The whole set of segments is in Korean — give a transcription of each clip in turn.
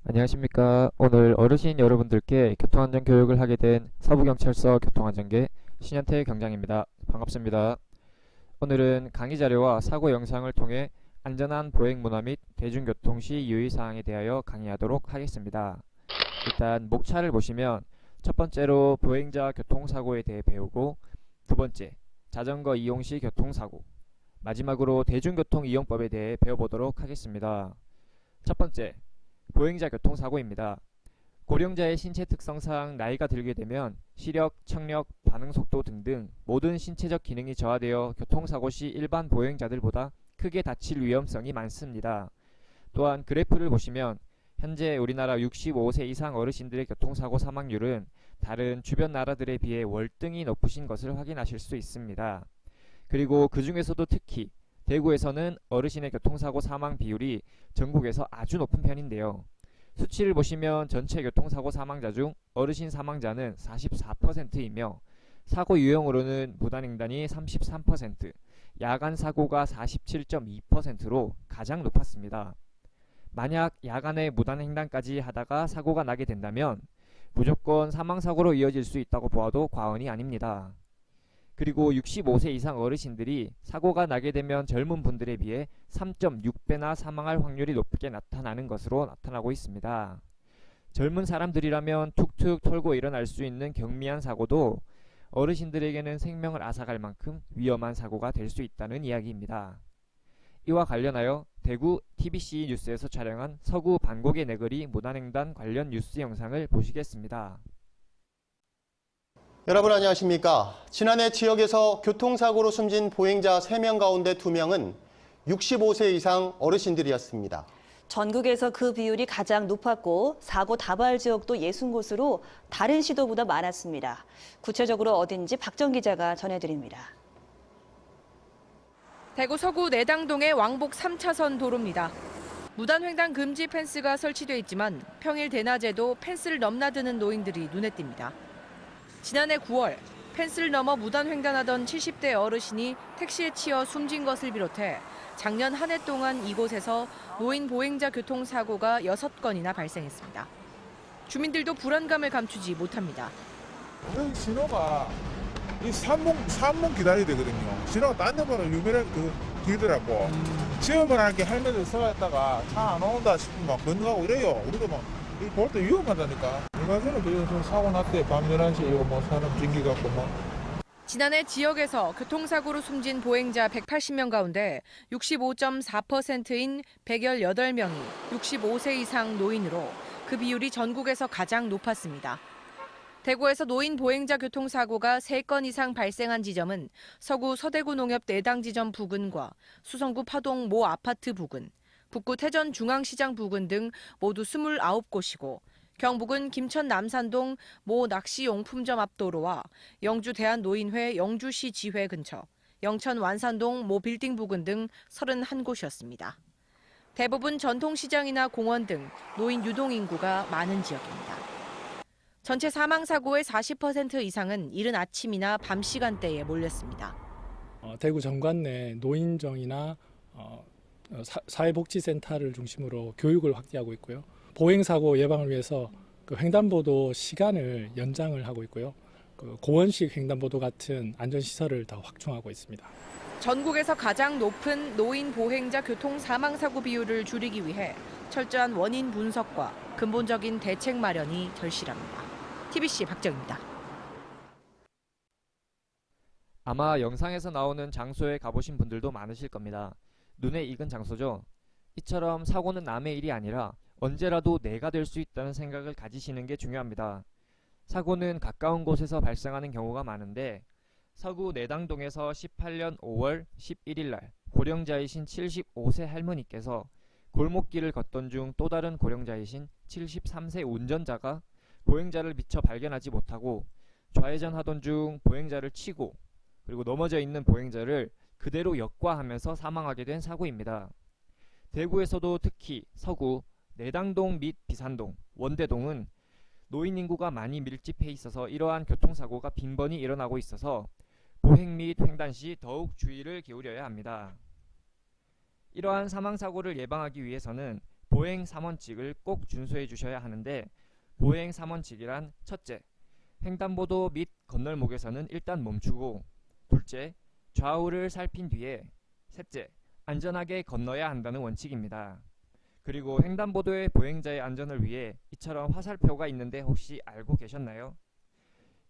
안녕하십니까. 오늘 어르신 여러분들께 교통안전 교육을 하게 된 서부경찰서 교통안전계 신현태 경장입니다. 반갑습니다. 오늘은 강의 자료와 사고 영상을 통해 안전한 보행 문화 및 대중교통 시 유의사항에 대하여 강의하도록 하겠습니다. 일단 목차를 보시면 첫 번째로 보행자 교통사고에 대해 배우고, 두 번째 자전거 이용 시 교통사고, 마지막으로 대중교통 이용법에 대해 배워보도록 하겠습니다. 첫 번째, 보행자 교통사고입니다. 고령자의 신체 특성상 나이가 들게 되면 시력, 청력, 반응속도 등등 모든 신체적 기능이 저하되어 교통사고 시 일반 보행자들보다 크게 다칠 위험성이 많습니다. 또한 그래프를 보시면 현재 우리나라 65세 이상 어르신들의 교통사고 사망률은 다른 주변 나라들에 비해 월등히 높으신 것을 확인하실 수 있습니다. 그리고 그 중에서도 특히 대구에서는 어르신의 교통사고 사망 비율이 전국에서 아주 높은 편인데요. 수치를 보시면 전체 교통사고 사망자 중 어르신 사망자는 44%이며 사고 유형으로는 무단횡단이 33%, 야간 사고가 47.2%로 가장 높았습니다. 만약 야간에 무단횡단까지 하다가 사고가 나게 된다면 무조건 사망사고로 이어질 수 있다고 보아도 과언이 아닙니다. 그리고 65세 이상 어르신들이 사고가 나게 되면 젊은 분들에 비해 3.6배나 사망할 확률이 높게 나타나는 것으로 나타나고 있습니다. 젊은 사람들이라면 툭툭 털고 일어날 수 있는 경미한 사고도 어르신들에게는 생명을 앗아갈 만큼 위험한 사고가 될 수 있다는 이야기입니다. 이와 관련하여 대구 TBC 뉴스에서 촬영한 서구 반곡의 내거리 무단횡단 관련 뉴스 영상을 보시겠습니다. 여러분 안녕하십니까? 지난해 지역에서 교통사고로 숨진 보행자 3명 가운데 2명은 65세 이상 어르신들이었습니다. 전국에서 그 비율이 가장 높았고 사고 다발 지역도 60곳으로 다른 시도보다 많았습니다. 구체적으로 어딘지 박정 기자가 전해드립니다. 대구 서구 내당동의 왕복 3차선 도로입니다. 무단횡단 금지 펜스가 설치돼 있지만 평일 대낮에도 펜스를 넘나드는 노인들이 눈에 띕니다. 지난해 9월 펜스를 넘어 무단횡단하던 70대 어르신이 택시에 치여 숨진 것을 비롯해 작년 한 해 동안 이곳에서 노인 보행자 교통사고가 6건이나 발생했습니다. 주민들도 불안감을 감추지 못합니다. 여기 신호가 이 산문 기다려야 되거든요. 신호가 딴 데보다 유명하게 길더라고. 시험을 하게 할매들 서있다가 차 안 온다 싶으면 막 건너가고 이래요. 우리도 막 볼 때 위험하다니까. 얼마 전에 그 사고 났대. 밤 11시에 이거 뭐 사람 징기갖고 막. 지난해 지역에서 교통사고로 숨진 보행자 180명 가운데 65.4%인 118명이 65세 이상 노인으로 그 비율이 전국에서 가장 높았습니다. 대구에서 노인 보행자 교통사고가 3건 이상 발생한 지점은 서구 서대구 농협 내당 지점 부근과 수성구 파동 모 아파트 부근, 북구 태전 중앙시장 부근 등 모두 29곳이고 경북은 김천 남산동 모 낚시용품점 앞 도로와 영주 대한노인회 영주시 지회 근처, 영천 완산동 모 빌딩 부근 등 31곳이었습니다. 대부분 전통시장이나 공원 등 노인 유동 인구가 많은 지역입니다. 전체 사망사고의 40% 이상은 이른 아침이나 밤 시간대에 몰렸습니다. 대구 정관 내 노인정이나 사회복지센터를 중심으로 교육을 확대하고 있고요. 보행사고 예방을 위해서 횡단보도 시간을 연장을 하고 있고요. 고원식 횡단보도 같은 안전시설을 더 확충하고 있습니다. 전국에서 가장 높은 노인 보행자 교통 사망사고 비율을 줄이기 위해 철저한 원인 분석과 근본적인 대책 마련이 절실합니다. TBC 박정입니다. 아마 영상에서 나오는 장소에 가보신 분들도 많으실 겁니다. 눈에 익은 장소죠. 이처럼 사고는 남의 일이 아니라 언제라도 내가 될 수 있다는 생각을 가지시는 게 중요합니다. 사고는 가까운 곳에서 발생하는 경우가 많은데 서구 내당동에서 18년 5월 11일 날 고령자이신 75세 할머니께서 골목길을 걷던 중 또 다른 고령자이신 73세 운전자가 보행자를 미처 발견하지 못하고 좌회전하던 중 보행자를 치고 그리고 넘어져 있는 보행자를 그대로 역과하면서 사망하게 된 사고입니다. 대구에서도 특히 서구, 내당동 및 비산동, 원대동은 노인 인구가 많이 밀집해 있어서 이러한 교통사고가 빈번히 일어나고 있어서 보행 및 횡단 시 더욱 주의를 기울여야 합니다. 이러한 사망사고를 예방하기 위해서는 보행 3원칙을 꼭 준수해 주셔야 하는데, 보행 3원칙이란 첫째, 횡단보도 및 건널목에서는 일단 멈추고, 둘째, 좌우를 살핀 뒤에, 셋째, 안전하게 건너야 한다는 원칙입니다. 그리고 횡단보도의 보행자의 안전을 위해 이처럼 화살표가 있는데 혹시 알고 계셨나요?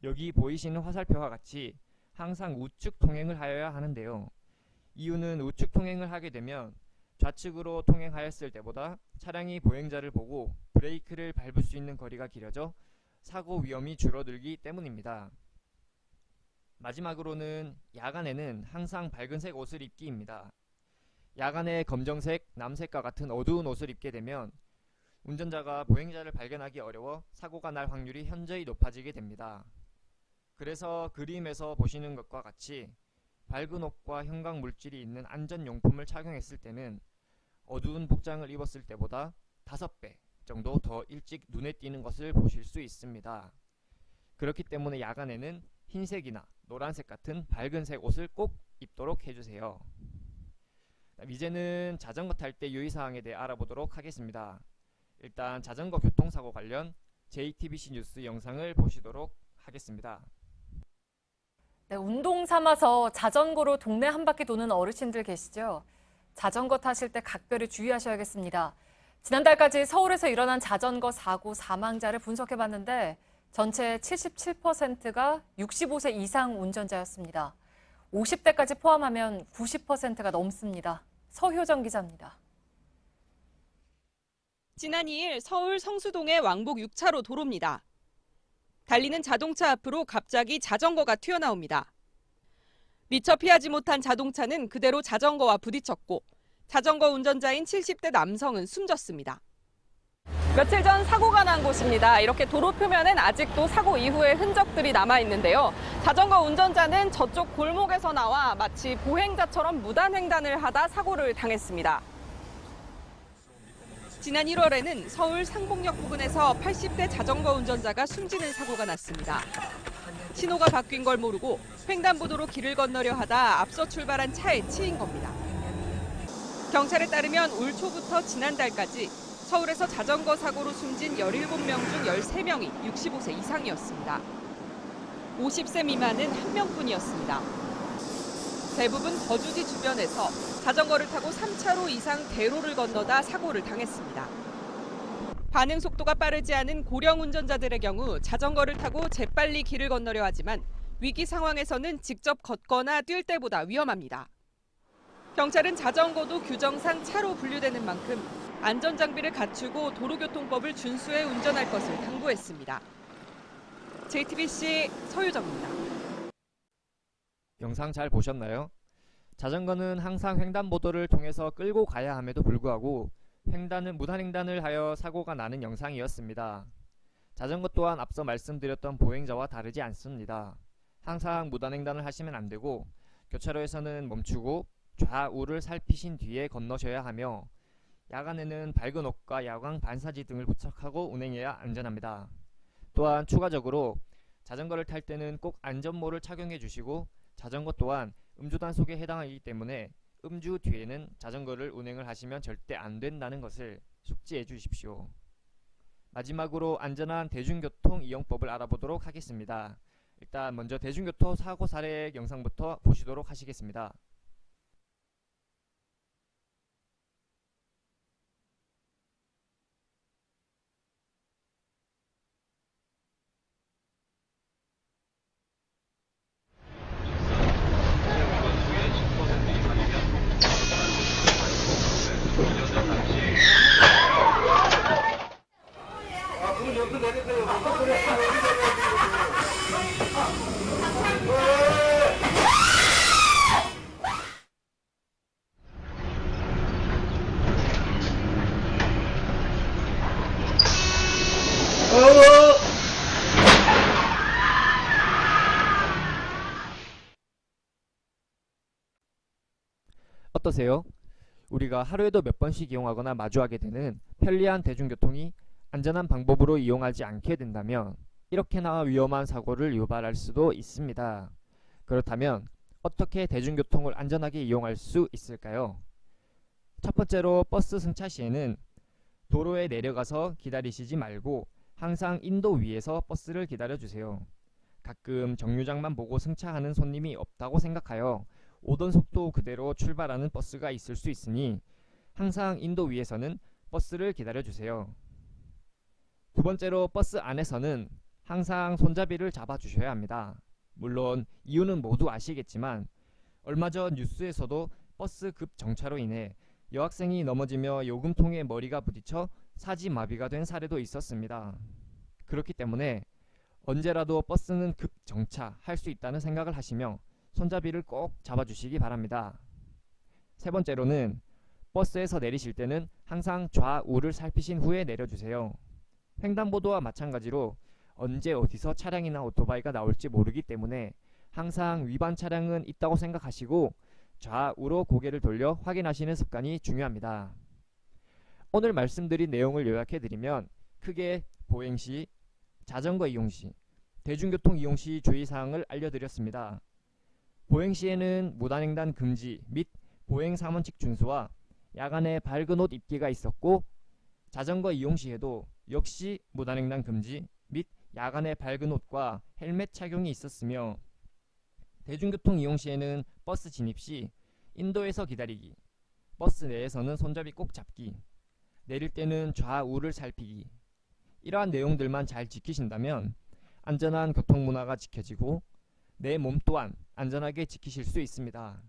여기 보이시는 화살표와 같이 항상 우측 통행을 하여야 하는데요. 이유는 우측 통행을 하게 되면 좌측으로 통행하였을 때보다 차량이 보행자를 보고 브레이크를 밟을 수 있는 거리가 길어져 사고 위험이 줄어들기 때문입니다. 마지막으로는 야간에는 항상 밝은색 옷을 입기입니다. 야간에 검정색, 남색과 같은 어두운 옷을 입게 되면 운전자가 보행자를 발견하기 어려워 사고가 날 확률이 현저히 높아지게 됩니다. 그래서 그림에서 보시는 것과 같이 밝은 옷과 형광 물질이 있는 안전용품을 착용했을 때는 어두운 복장을 입었을 때보다 5배 정도 더 일찍 눈에 띄는 것을 보실 수 있습니다. 그렇기 때문에 야간에는 흰색이나 노란색 같은 밝은색 옷을 꼭 입도록 해주세요. 이제는 자전거 탈 때 유의사항에 대해 알아보도록 하겠습니다. 일단 자전거 교통사고 관련 JTBC 뉴스 영상을 보시도록 하겠습니다. 네, 운동 삼아서 자전거로 동네 한 바퀴 도는 어르신들 계시죠? 자전거 타실 때 각별히 주의하셔야겠습니다. 지난달까지 서울에서 일어난 자전거 사고 사망자를 분석해봤는데 전체 77%가 65세 이상 운전자였습니다. 50대까지 포함하면 90%가 넘습니다. 서효정 기자입니다. 지난 2일 서울 성수동의 왕복 6차로 도로입니다. 달리는 자동차 앞으로 갑자기 자전거가 튀어나옵니다. 미처 피하지 못한 자동차는 그대로 자전거와 부딪혔고 자전거 운전자인 70대 남성은 숨졌습니다. 며칠 전 사고가 난 곳입니다. 이렇게 도로 표면엔 아직도 사고 이후의 흔적들이 남아있는데요. 자전거 운전자는 저쪽 골목에서 나와 마치 보행자처럼 무단횡단을 하다 사고를 당했습니다. 지난 1월에는 서울 상봉역 부근에서 80대 자전거 운전자가 숨지는 사고가 났습니다. 신호가 바뀐 걸 모르고 횡단보도로 길을 건너려 하다 앞서 출발한 차에 치인 겁니다. 경찰에 따르면 올 초부터 지난달까지 서울에서 자전거 사고로 숨진 17명 중 13명이 65세 이상이었습니다. 50세 미만은 1명뿐이었습니다. 대부분 거주지 주변에서 자전거를 타고 3차로 이상 대로를 건너다 사고를 당했습니다. 반응 속도가 빠르지 않은 고령 운전자들의 경우 자전거를 타고 재빨리 길을 건너려 하지만 위기 상황에서는 직접 걷거나 뛸 때보다 위험합니다. 경찰은 자전거도 규정상 차로 분류되는 만큼 안전장비를 갖추고 도로교통법을 준수해 운전할 것을 당부했습니다. JTBC 서유정입니다. 영상 잘 보셨나요? 자전거는 항상 횡단보도를 통해서 끌고 가야 함에도 불구하고 무단횡단을 하여 사고가 나는 영상이었습니다. 자전거 또한 앞서 말씀드렸던 보행자와 다르지 않습니다. 항상 무단횡단을 하시면 안 되고 교차로에서는 멈추고 좌우를 살피신 뒤에 건너셔야 하며 야간에는 밝은 옷과 야광 반사지 등을 부착하고 운행해야 안전합니다. 또한 추가적으로 자전거를 탈 때는 꼭 안전모를 착용해 주시고 자전거 또한 음주 단속에 해당하기 때문에 음주 뒤에는 자전거를 운행을 하시면 절대 안 된다는 것을 숙지해 주십시오. 마지막으로 안전한 대중교통 이용법을 알아보도록 하겠습니다. 일단 먼저 대중교통 사고 사례 영상부터 보시도록 하시겠습니다. 어떠세요? 우리가 하루에도 몇 번씩 이용하거나 마주하게 되는 편리한 대중교통이 안전한 방법으로 이용하지 않게 된다면 이렇게나 위험한 사고를 유발할 수도 있습니다. 그렇다면 어떻게 대중교통을 안전하게 이용할 수 있을까요? 첫 번째로 버스 승차 시에는 도로에 내려가서 기다리시지 말고 항상 인도 위에서 버스를 기다려주세요. 가끔 정류장만 보고 승차하는 손님이 없다고 생각하여 오던 속도 그대로 출발하는 버스가 있을 수 있으니 항상 인도 위에서는 버스를 기다려주세요. 두 번째로 버스 안에서는 항상 손잡이를 잡아주셔야 합니다. 물론 이유는 모두 아시겠지만 얼마 전 뉴스에서도 버스 급정차로 인해 여학생이 넘어지며 요금통에 머리가 부딪혀 사지마비가 된 사례도 있었습니다. 그렇기 때문에 언제라도 버스는 급정차할 수 있다는 생각을 하시며 손잡이를 꼭 잡아주시기 바랍니다. 세 번째로는 버스에서 내리실 때는 항상 좌우를 살피신 후에 내려주세요. 횡단보도와 마찬가지로 언제 어디서 차량이나 오토바이가 나올지 모르기 때문에 항상 위반 차량은 있다고 생각하시고 좌우로 고개를 돌려 확인하시는 습관이 중요합니다. 오늘 말씀드린 내용을 요약해드리면 크게 보행시, 자전거 이용시, 대중교통 이용시 주의사항을 알려드렸습니다. 보행시에는 무단횡단 금지 및 보행사원칙 준수와 야간에 밝은 옷 입기가 있었고, 자전거 이용시에도 역시 무단횡단 금지 및 야간에 밝은 옷과 헬멧 착용이 있었으며, 대중교통 이용시에는 버스 진입 시 인도에서 기다리기, 버스 내에서는 손잡이 꼭 잡기, 내릴 때는 좌우를 살피기, 이러한 내용들만 잘 지키신다면 안전한 교통문화가 지켜지고 내 몸 또한 안전하게 지키실 수 있습니다.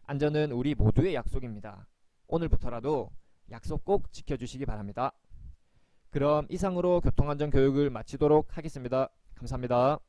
안전은 우리 모두의 약속입니다. 오늘부터라도 약속 꼭 지켜주시기 바랍니다. 그럼 이상으로 교통안전 교육을 마치도록 하겠습니다. 감사합니다.